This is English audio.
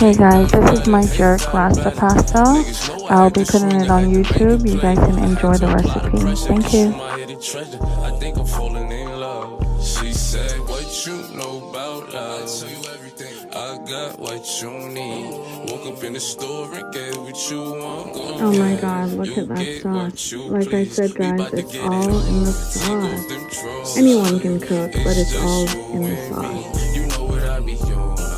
Hey guys, this is my jerk Rasta pasta. I'll be putting it on YouTube. You guys can enjoy the recipe. Thank you. I think I'm falling in love. She said, what you know about love? I tell you everything. I got what you need. Woke up in the store and get what you want. Oh my god, look at that sauce. Like I said guys, it's all in the sauce. Anyone can cook, but it's all in the sauce. You know what I be on.